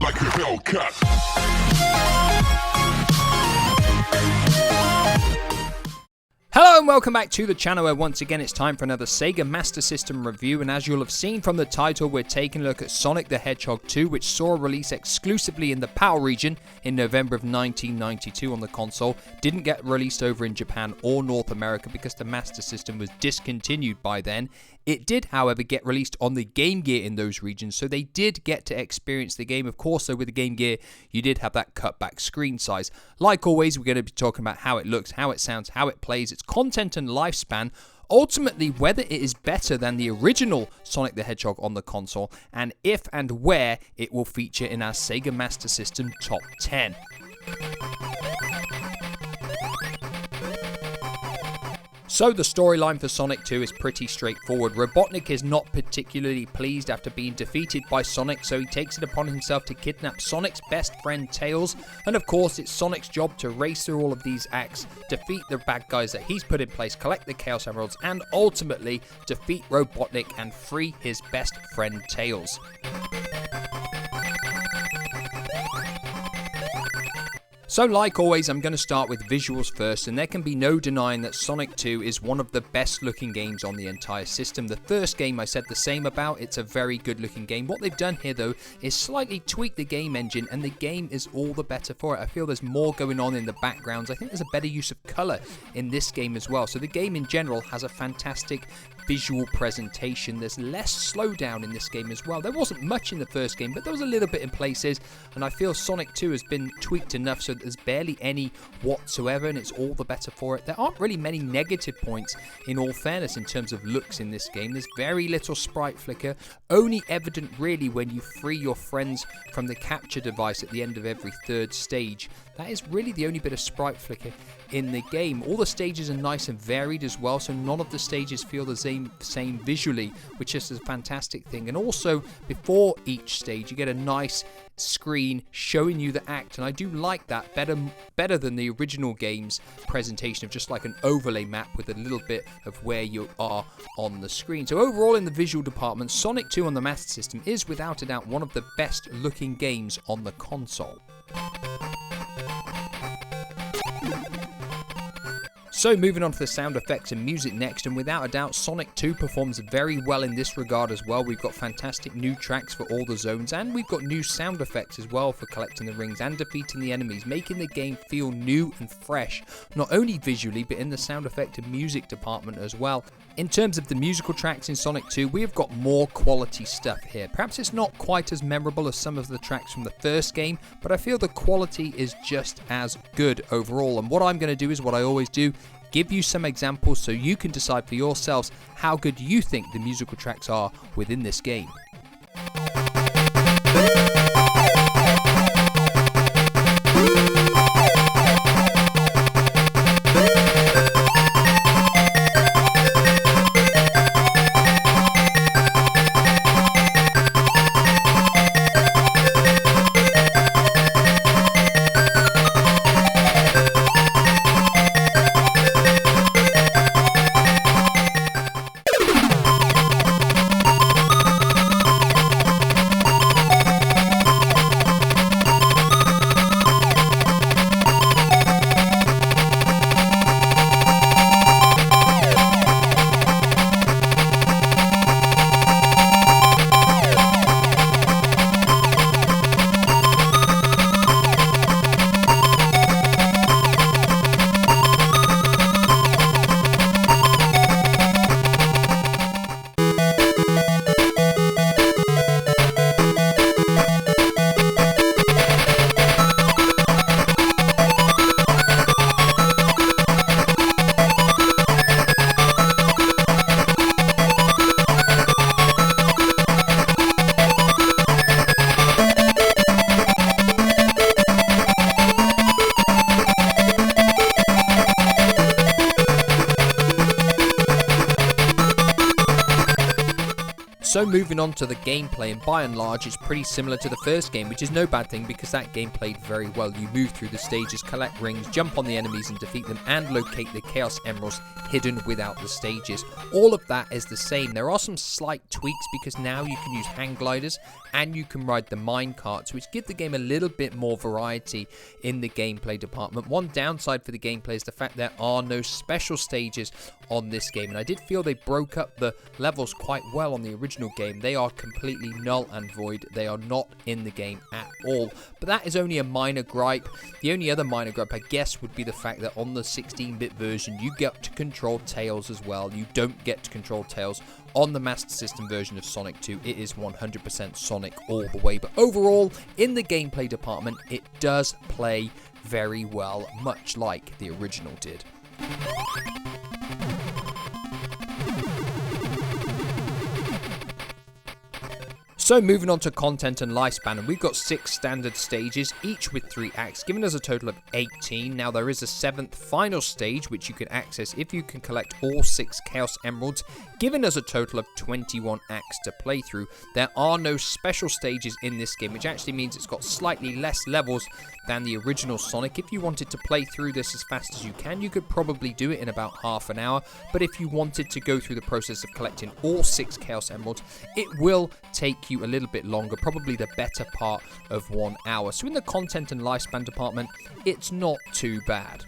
like a Hellcat. Hello and welcome back to the channel where once again it's time for another Sega Master System review, and as you'll have seen from the title, we're taking a look at Sonic the Hedgehog 2, which saw a release exclusively in the PAL region in November of 1992 on the console. Didn't get released over in Japan or North America because the Master System was discontinued by then. It did, however, get released on the Game Gear in those regions, so they did get to experience the game. Of course, though, with the Game Gear, you did have that cutback screen size. Like always, we're going to be talking about how it looks, how it sounds, how it plays, its content and lifespan, ultimately whether it is better than the original Sonic the Hedgehog on the console, and if and where it will feature in our Sega Master System Top 10. So the storyline for Sonic 2 is pretty straightforward. Robotnik is not particularly pleased after being defeated by Sonic, so he takes it upon himself to kidnap Sonic's best friend Tails, and of course it's Sonic's job to race through all of these acts, defeat the bad guys that he's put in place, collect the Chaos Emeralds, and ultimately defeat Robotnik and free his best friend Tails. So like always, I'm going to start with visuals first, and there can be no denying that Sonic 2 is one of the best looking games on the entire system. The first game I said the same about. It's a very good looking game. What they've done here though is slightly tweak the game engine, and the game is all the better for it. I feel there's more going on in the backgrounds. I think there's a better use of colour in this game as well. So the game in general has a fantastic visual presentation. There's less slowdown in this game as well. There wasn't much in the first game, but there was a little bit in places, and I feel Sonic 2 has been tweaked enough so that there's barely any whatsoever, and it's all the better for it. There aren't really many negative points, in all fairness, in terms of looks in this game. There's very little sprite flicker, only evident really when you free your friends from the capture device at the end of every third stage. That is really the only bit of sprite flicker in the game. All the stages are nice and varied as well, so none of the stages feel the same visually, which is a fantastic thing. And also, before each stage, you get a nice screen showing you the act, and I do like that better than the original game's presentation of just like an overlay map with a little bit of where you are on the screen. So overall, in the visual department, Sonic 2 on the Master System is without a doubt one of the best looking games on the console. So moving on to the sound effects and music next, and without a doubt Sonic 2 performs very well in this regard as well. We've got fantastic new tracks for all the zones, and we've got new sound effects as well for collecting the rings and defeating the enemies, making the game feel new and fresh, not only visually but in the sound effect and music department as well. In terms of the musical tracks in Sonic 2, we have got more quality stuff here. Perhaps it's not quite as memorable as some of the tracks from the first game, but I feel the quality is just as good overall. And what I'm going to do is what I always do, give you some examples so you can decide for yourselves how good you think the musical tracks are within this game. So moving on to the gameplay, and by and large it's pretty similar to the first game, which is no bad thing because that game played very well. You move through the stages, collect rings, jump on the enemies and defeat them, and locate the Chaos Emeralds hidden without the stages. All of that is the same. There are some slight tweaks because now you can use hang gliders and you can ride the mine carts, which give the game a little bit more variety in the gameplay department. One downside for the gameplay is the fact there are no special stages on this game, and I did feel they broke up the levels quite well on the original game. They are completely null and void. They are not in the game at all, but that is only a minor gripe. The only other minor gripe, I guess, would be the fact that on the 16-bit version you get to control Tails as well. You don't get to control Tails on the Master System version of Sonic 2. It is 100% Sonic all the way, but overall in the gameplay department it does play very well, much like the original did. So moving on to content and lifespan, and we've got 6 standard stages, each with 3 acts, giving us a total of 18. Now there is a 7th final stage which you can access if you can collect all 6 Chaos Emeralds, giving us a total of 21 acts to play through. There are no special stages in this game, which actually means it's got slightly less levels than the original Sonic. If you wanted to play through this as fast as you can, you could probably do it in about half an hour, but if you wanted to go through the process of collecting all 6 Chaos Emeralds, it will take you a little bit longer, probably the better part of 1 hour. So in the content and lifespan department, it's not too bad.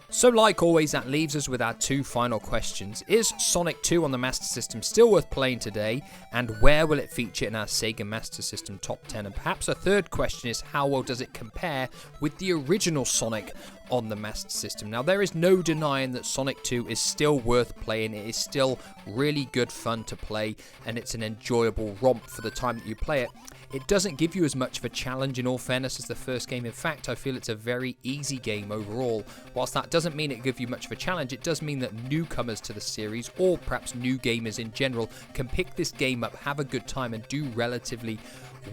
So like always, that leaves us with our 2 final questions. Is Sonic 2 on the Master System still worth playing today? And where will it feature in our Sega Master System top 10? And perhaps a third question is, how well does it compare with the original Sonic on the Master System? Now there is no denying that Sonic 2 is still worth playing. It is still really good fun to play, and it's an enjoyable romp for the time that you play it. It doesn't give you as much of a challenge, in all fairness, as the first game. In fact, I feel it's a very easy game overall. Whilst that doesn't mean it gives you much of a challenge, it does mean that newcomers to the series, or perhaps new gamers in general, can pick this game up, have a good time, and do relatively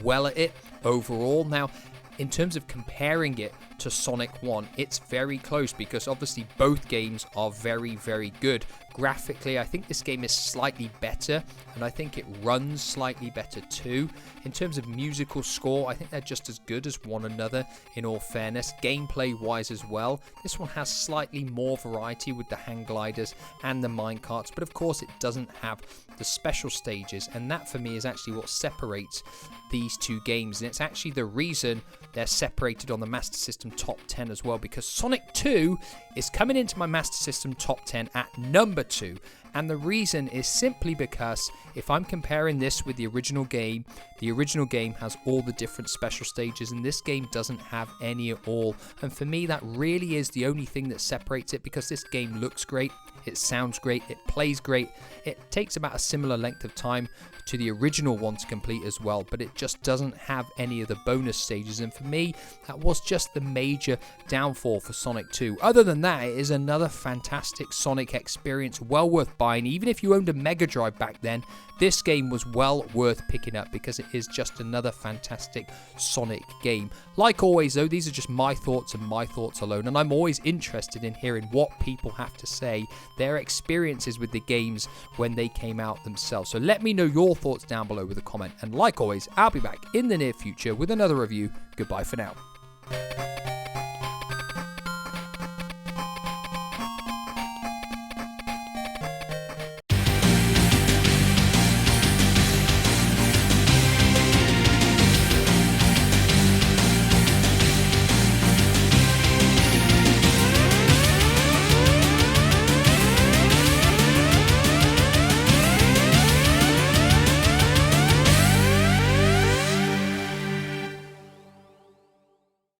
well at it overall. Now, in terms of comparing it to Sonic 1, it's very close because obviously both games are very, very good. Graphically, I think this game is slightly better, and I think it runs slightly better too. In terms of musical score, I think they're just as good as one another, in all fairness. Gameplay-wise as well, this one has slightly more variety with the hang gliders and the minecarts, but of course it doesn't have the special stages, and that for me is actually what separates these 2 games, and it's actually the reason they're separated on the Master System top 10 as well, because Sonic 2 is coming into my Master System top 10 at number 2, and the reason is simply because if I'm comparing this with the original game has all the different special stages, and this game doesn't have any at all, and for me that really is the only thing that separates it, because this game looks great, it sounds great, it plays great, it takes about a similar length of time to the original one to complete as well, but it just doesn't have any of the bonus stages, and for me that was just the major downfall for Sonic 2. Other than that, it is another fantastic Sonic experience, well worth buying. Even if you owned a Mega Drive back then, this game was well worth picking up because it is just another fantastic Sonic game. Like always though, these are just my thoughts and my thoughts alone, and I'm always interested in hearing what people have to say, their experiences with the games when they came out themselves. So let me know your thoughts down below with a comment, and like always, I'll be back in the near future with another review. Goodbye for now.